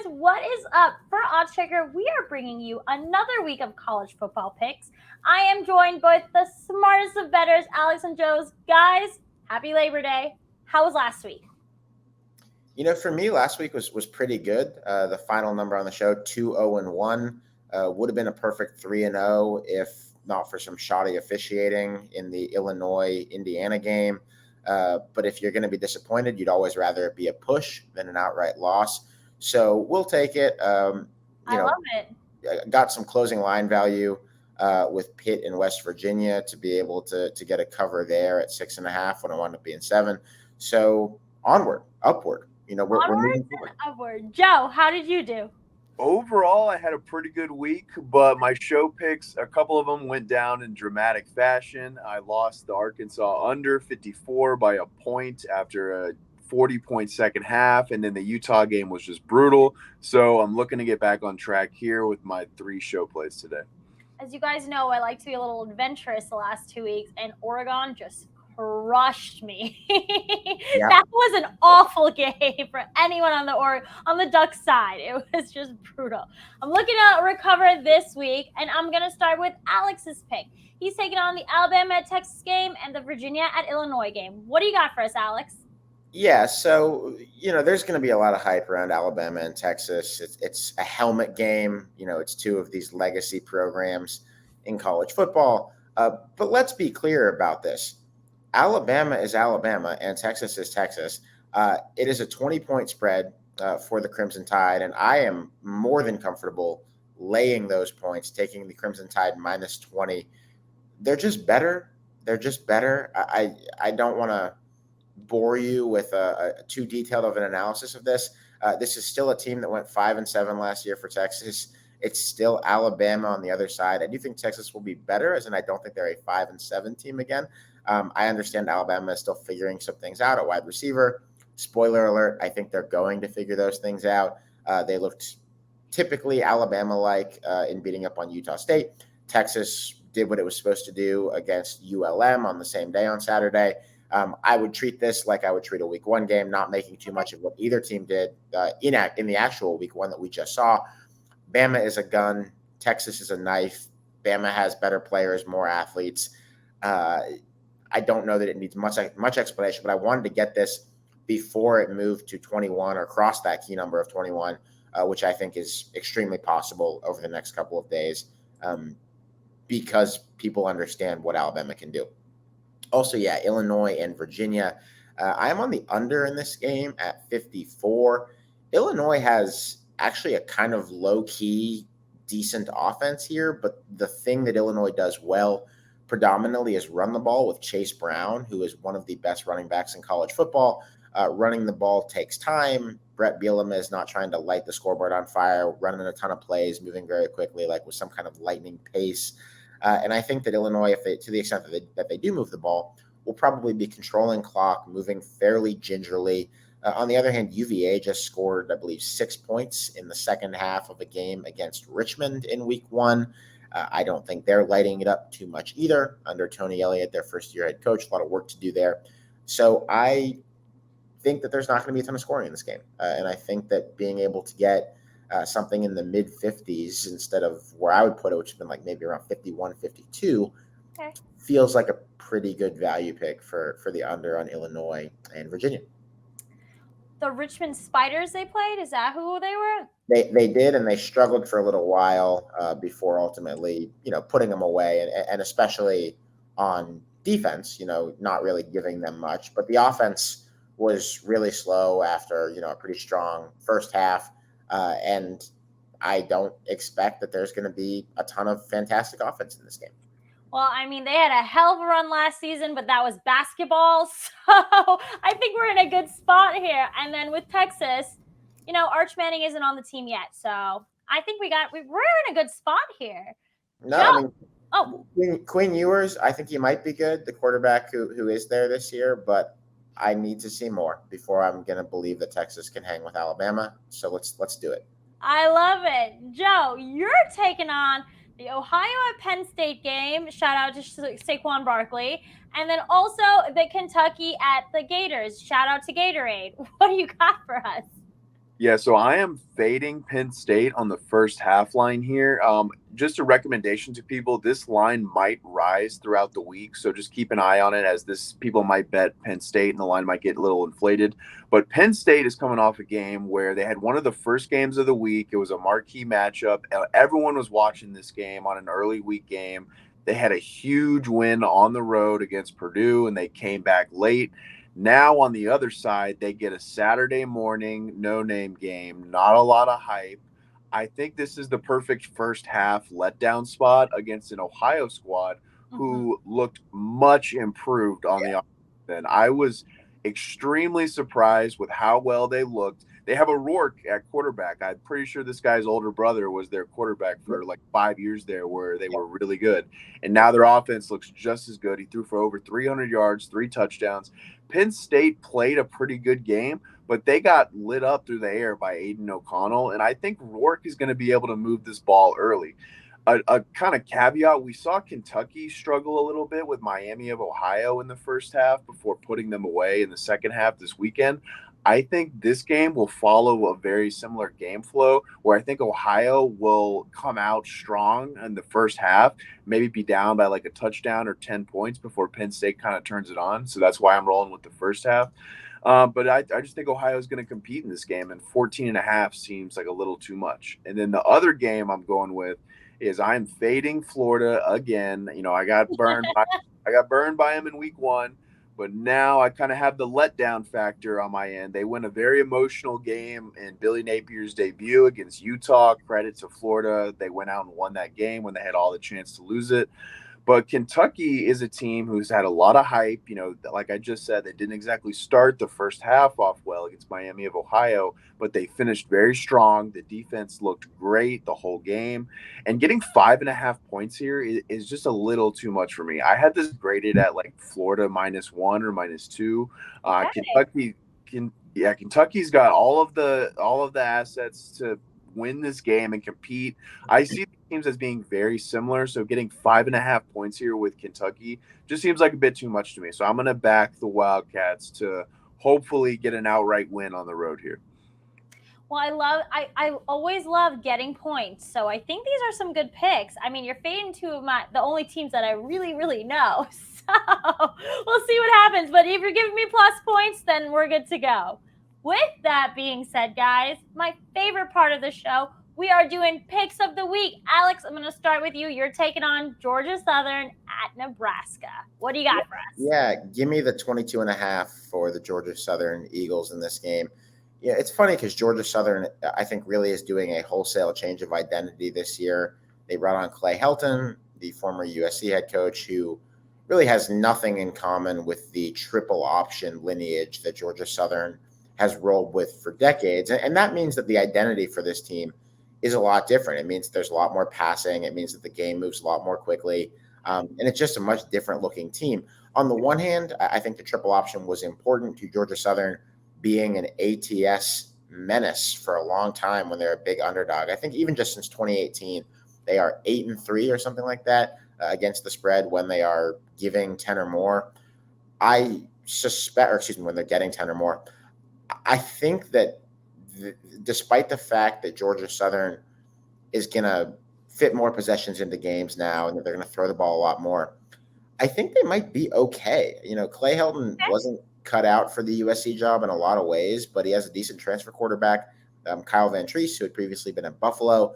what is up? For Oddschecker, we are bringing you another week of college football picks. I am joined by the smartest of bettors, Alex and Joe's. Guys, happy Labor Day. How was last week? For me, last week was pretty good. The final number on the show, 2-0-1, would have been a perfect 3-0 if not for some shoddy officiating in the Illinois-Indiana game. But if you're going to be disappointed, you'd always rather it be a push than an outright loss. So we'll take it. I love it. Got some closing line value with Pitt in West Virginia to be able to get a cover there at 6.5 when it wound up being 7. So onward, upward. We're moving forward. Upward. Joe, how did you do? Overall, I had a pretty good week, but my show picks, a couple of them went down in dramatic fashion. I lost the Arkansas under 54 by a point after a 40-point second half, and then the Utah game was just brutal. So I'm looking to get back on track here with my 3 show plays today. As you guys know, I like to be a little adventurous the last 2 weeks, and Oregon just crushed me. Yeah. That was an awful game for anyone on the Ducks side. It was just brutal. I'm looking to recover this week, and I'm going to start with Alex's pick. He's taking on the Alabama at Texas game and the Virginia at Illinois game. What do you got for us, Alex? Yeah, so, there's going to be a lot of hype around Alabama and Texas. It's a helmet game. It's 2 of these legacy programs in college football. But let's be clear about this. Alabama is Alabama and Texas is Texas. It is a 20-point spread for the Crimson Tide, and I am more than comfortable laying those points, taking the Crimson Tide minus 20. They're just better. I don't want to bore you with a too detailed of an analysis of this. This is still a team that went 5-7 last year for Texas. It's still Alabama on the other side. I do think Texas will be better, as in I don't think they're a 5-7 team again. I understand Alabama is still figuring some things out at wide receiver. Spoiler alert, I think they're going to figure those things out. They looked typically Alabama-like in beating up on Utah State. Texas did what it was supposed to do against ULM on the same day on Saturday. I would treat this like I would treat a week 1 game, not making too much of what either team did in the actual week 1 that we just saw. Bama is a gun. Texas is a knife. Bama has better players, more athletes. I don't know that it needs much explanation, but I wanted to get this before it moved to 21 or crossed that key number of 21, which I think is extremely possible over the next couple of days because people understand what Alabama can do. Also, Illinois and Virginia. I am on the under in this game at 54. Illinois has actually a kind of low-key, decent offense here, but the thing that Illinois does well predominantly is run the ball with Chase Brown, who is one of the best running backs in college football. Running the ball takes time. Brett Bielema is not trying to light the scoreboard on fire, running a ton of plays, moving very quickly, like with some kind of lightning pace. And I think that Illinois, to the extent that they do move the ball, will probably be controlling clock, moving fairly gingerly. On the other hand, UVA just scored, I believe, 6 points in the second half of a game against Richmond in week 1. I don't think they're lighting it up too much either under Tony Elliott, their first-year head coach. A lot of work to do there. So I think that there's not going to be a ton of scoring in this game. And I think that being able to get something in the mid-50s instead of where I would put it, which has been like maybe around 51, 52, feels like a pretty good value pick for the under on Illinois and Virginia. The Richmond Spiders they played, is that who they were? They did, and they struggled for a little while before ultimately, putting them away, and especially on defense, not really giving them much. But the offense was really slow after, a pretty strong first half, and I don't expect that there's going to be a ton of fantastic offense in this game. Well, I mean, they had a hell of a run last season, but that was basketball. So I think we're in a good spot here. And then with Texas, Arch Manning isn't on the team yet. So I think we're in a good spot here. No, I mean, Quinn Ewers, I think he might be good, the quarterback who is there this year, but I need to see more before I'm going to believe that Texas can hang with Alabama. So let's do it. I love it. Joe, you're taking on the Ohio at Penn State game. Shout out to Saquon Barkley. And then also the Kentucky at the Gators. Shout out to Gatorade. What do you got for us? Yeah, so I am fading Penn State on the first half line here. Just a recommendation to people: this line might rise throughout the week, so just keep an eye on it, as this people might bet Penn State and the line might get a little inflated. But Penn State is coming off a game where they had one of the first games of the week. It was a marquee matchup. Everyone was watching this game on an early week game. They had a huge win on the road against Purdue, and they came back late. Now on the other side, they get a Saturday morning no-name game, not a lot of hype. I think this is the perfect first half letdown spot against an Ohio squad who looked much improved on the offense. And I was extremely surprised with how well they looked. They have a Rourke at quarterback. I'm pretty sure this guy's older brother was their quarterback for like 5 years there, where they were really good. And now their offense looks just as good. He threw for over 300 yards, 3 touchdowns. Penn State played a pretty good game, but they got lit up through the air by Aiden O'Connell. And I think Rourke is going to be able to move this ball early. A kind of caveat: we saw Kentucky struggle a little bit with Miami of Ohio in the first half before putting them away in the second half this weekend. I think this game will follow a very similar game flow, where I think Ohio will come out strong in the first half, maybe be down by like a touchdown or 10 points before Penn State kind of turns it on. So that's why I'm rolling with the first half. But I just think Ohio is going to compete in this game, and 14.5 seems like a little too much. And then the other game I'm going with is I'm fading Florida again. I got burned. I got burned by them in week 1, but now I kind of have the letdown factor on my end. They win a very emotional game in Billy Napier's debut against Utah. Credit to Florida. They went out and won that game when they had all the chance to lose it. But Kentucky is a team who's had a lot of hype. Like I just said, they didn't exactly start the first half off well against Miami of Ohio, but they finished very strong. The defense looked great the whole game. And getting 5.5 points here is just a little too much for me. I had this graded at like Florida -1 or -2. Kentucky's got all of the assets to win this game and compete. I see the teams as being very similar, so getting 5.5 points here with Kentucky just seems like a bit too much to me. So I'm going to back the Wildcats to hopefully get an outright win on the road here. Well, I always love getting points, so I think these are some good picks. I mean, you're fading two of the only teams that I really, really know. So we'll see what happens. But if you're giving me plus points, then we're good to go. With that being said, guys, my favorite part of the show, we are doing picks of the week. Alex, I'm going to start with you. You're taking on Georgia Southern at Nebraska. What do you got for us? Yeah, give me the 22.5 for the Georgia Southern Eagles in this game. Yeah, it's funny because Georgia Southern, I think, really is doing a wholesale change of identity this year. They brought on Clay Helton, the former USC head coach, who really has nothing in common with the triple option lineage that Georgia Southern has rolled with for decades. And that means that the identity for this team is a lot different. It means there's a lot more passing. It means that the game moves a lot more quickly. And it's just a much different looking team. On the one hand, I think the triple option was important to Georgia Southern being an ATS menace for a long time when they're a big underdog. I think even just since 2018, they are 8-3 or something like that against the spread when they are giving 10 or more. When they're getting 10 or more. I think that despite the fact that Georgia Southern is going to fit more possessions into games now and that they're going to throw the ball a lot more, I think they might be okay. Clay Helton wasn't cut out for the USC job in a lot of ways, but he has a decent transfer quarterback, Kyle Van Treese, who had previously been at Buffalo.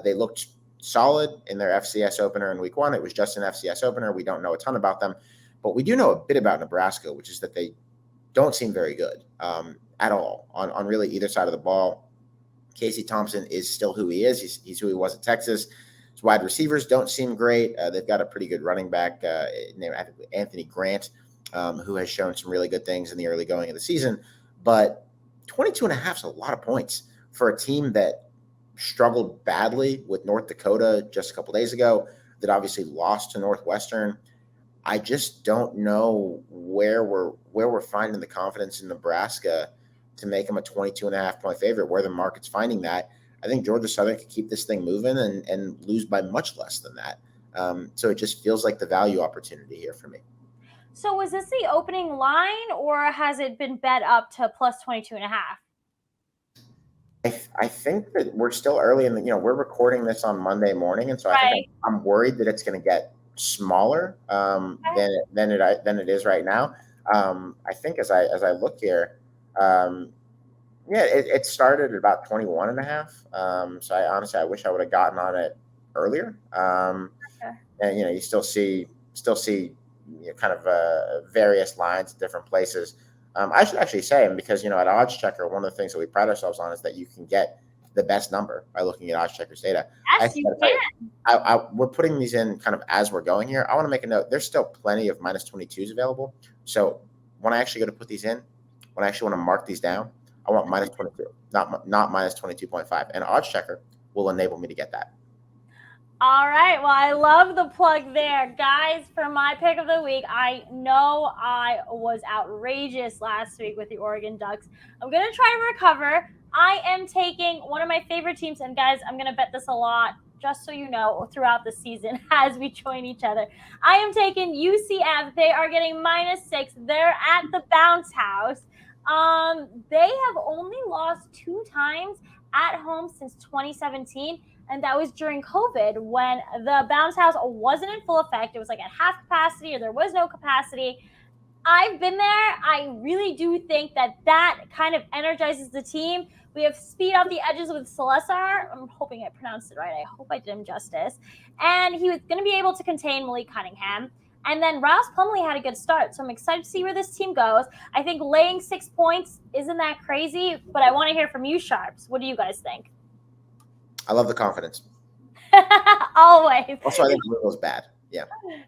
They looked solid in their FCS opener in week 1. It was just an FCS opener. We don't know a ton about them, but we do know a bit about Nebraska, which is that they don't seem very good at all on really either side of the ball. Casey Thompson is still who he is. He's who he was at Texas. His wide receivers don't seem great. They've got a pretty good running back named Anthony Grant, who has shown some really good things in the early going of the season. But 22.5 is a lot of points for a team that struggled badly with North Dakota just a couple days ago, that obviously lost to Northwestern. I just don't know where we're finding the confidence in Nebraska to make them a 22.5 point favorite, where the market's finding that. I think Georgia Southern could keep this thing moving and lose by much less than that. So it just feels like the value opportunity here for me. So was this the opening line, or has it been bet up to plus 22.5? I think that we're still early in the, we're recording this on Monday morning, and so I think Right. I'm worried that it's going to get smaller than it is right now. I think as I look here, yeah, it started at about 21 and a half. So I wish I would have gotten on it earlier. Okay. And you still see kind of various lines at different places. I should actually say, and because at oddschecker, one of the things that we pride ourselves on is that you can get the best number by looking at oddschecker's data. Yes, you can. We're putting these in kind of as we're going here. I want to make a note. There's still plenty of minus 22s available. So when I actually go to put these in, when I actually want to mark these down, I want minus 22, not minus 22.5. And oddschecker will enable me to get that. All right. Well, I love the plug there. Guys, for my pick of the week, I know I was outrageous last week with the Oregon Ducks. I'm going to try to recover. I am taking one of my favorite teams, and guys, I'm going to bet this a lot, just so you know, throughout the season as we join each other. I am taking UCF. They are getting -6. They're at the Bounce House. They have only lost 2 times at home since 2017. And that was during COVID when the Bounce House wasn't in full effect. It was like at half capacity or there was no capacity. I've been there. I really do think that kind of energizes the team. We have speed off the edges with Celesar. I'm hoping I pronounced it right. I hope I did him justice. And he was going to be able to contain Malik Cunningham. And then Rouse Plumlee had a good start. So I'm excited to see where this team goes. I think laying 6 points isn't that crazy, but I want to hear from you, Sharps. What do you guys think? I love the confidence. Always. Also, I think Louisville's bad. Yeah.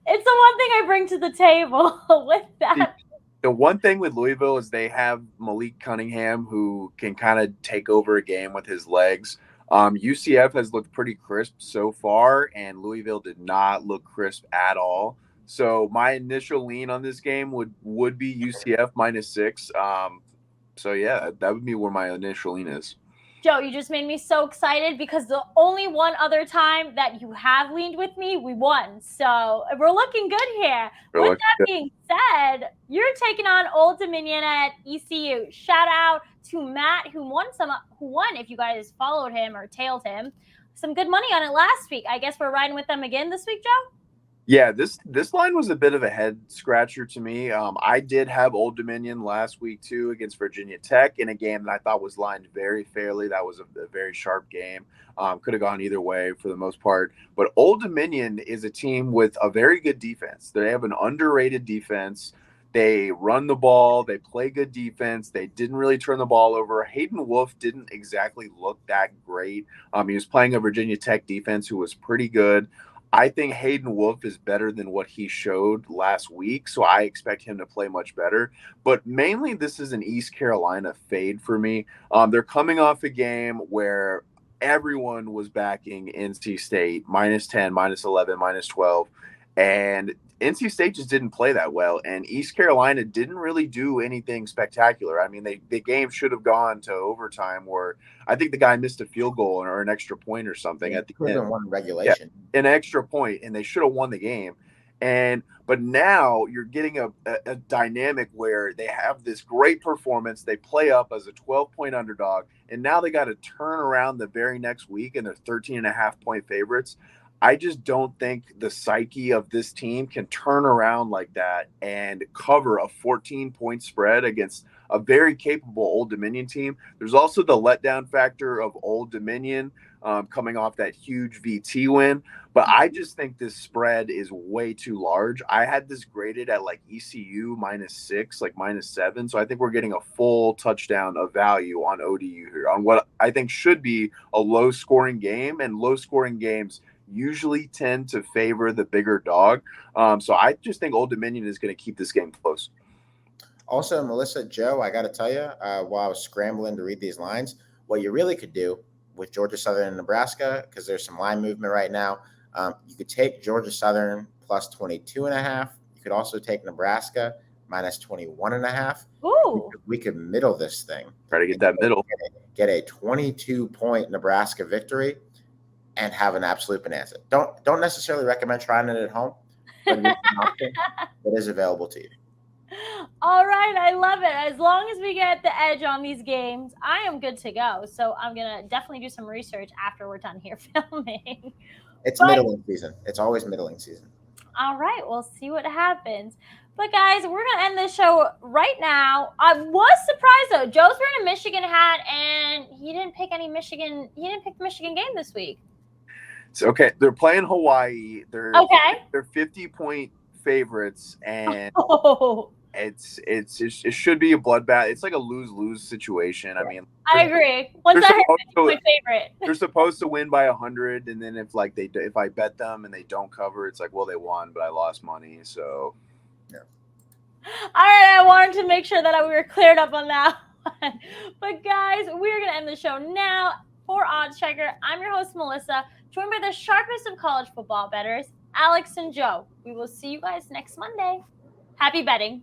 It's the one thing I bring to the table with that. The one thing with Louisville is they have Malik Cunningham who can kind of take over a game with his legs. UCF has looked pretty crisp so far, and Louisville did not look crisp at all. So my initial lean on this game would be UCF -6. So yeah, that would be where my initial lean is. Joe, you just made me so excited because the only one other time that you have leaned with me, we won. So we're looking good here. With that being said, you're taking on Old Dominion at ECU. Shout out to Matt who won, if you guys followed him or tailed him, some good money on it last week. I guess we're riding with them again this week, Joe? Yeah, this line was a bit of a head scratcher to me. I did have Old Dominion last week too against Virginia Tech in a game that I thought was lined very fairly. That was a very sharp game. Could have gone either way for the most part. But Old Dominion is a team with a very good defense. They have an underrated defense. They run the ball. They play good defense. They didn't really turn the ball over. Hayden Wolf didn't exactly look that great. He was playing a Virginia Tech defense who was pretty good. I think Hayden Wolf is better than what he showed last week, so I expect him to play much better. But mainly this is an East Carolina fade for me. They're coming off a game where everyone was backing NC State, -10, -11, -12. And NC State just didn't play that well, and East Carolina didn't really do anything spectacular. I mean, the game should have gone to overtime where I think the guy missed a field goal or an extra point or something at the end. One regulation. Yeah, an extra point, and they should have won the game. But now you're getting a dynamic where they have this great performance. They play up as a 12-point underdog, and now they got to turn around the very next week, and they're 13.5-point favorites. I just don't think the psyche of this team can turn around like that and cover a 14-point spread against a very capable Old Dominion team. There's also the letdown factor of Old Dominion coming off that huge VT win. But I just think this spread is way too large. I had this graded at like ECU -6, like -7. So I think we're getting a full touchdown of value on ODU here on what I think should be a low-scoring game, and low-scoring games usually tend to favor the bigger dog. So I just think Old Dominion is going to keep this game close. Also, Melissa, Joe, I got to tell you, while I was scrambling to read these lines, what you really could do with Georgia Southern and Nebraska, because there's some line movement right now, you could take Georgia Southern plus 22.5. You could also take Nebraska minus 21.5. Ooh. We could middle this thing. Try to get that middle. Get a 22-point Nebraska victory and have an absolute bonanza. Don't necessarily recommend trying it at home, but it's an option that is available to you. All right, I love it. As long as we get the edge on these games, I am good to go. So I'm going to definitely do some research after we're done here filming. It's But middling season. It's always middling season. all right, we'll see what happens. But guys, we're gonna end this show right now. I was surprised though. Joe's wearing a Michigan hat, and he didn't pick any Michigan. He didn't pick the Michigan game this week. It's okay. They're playing Hawaii. They're 50-point favorites, and it should be a bloodbath. It's like a lose-lose situation. I mean, I agree. Once I heard my favorite, they're supposed to win by 100, and then if I bet them and they don't cover, it's like, well, they won, but I lost money. So, yeah. All right, I wanted to make sure that we were cleared up on that one. But guys, we're gonna end the show now. For Oddschecker, I'm your host Melissa, joined by the sharpest of college football bettors, Alex and Joe. We will see you guys next Monday. Happy betting.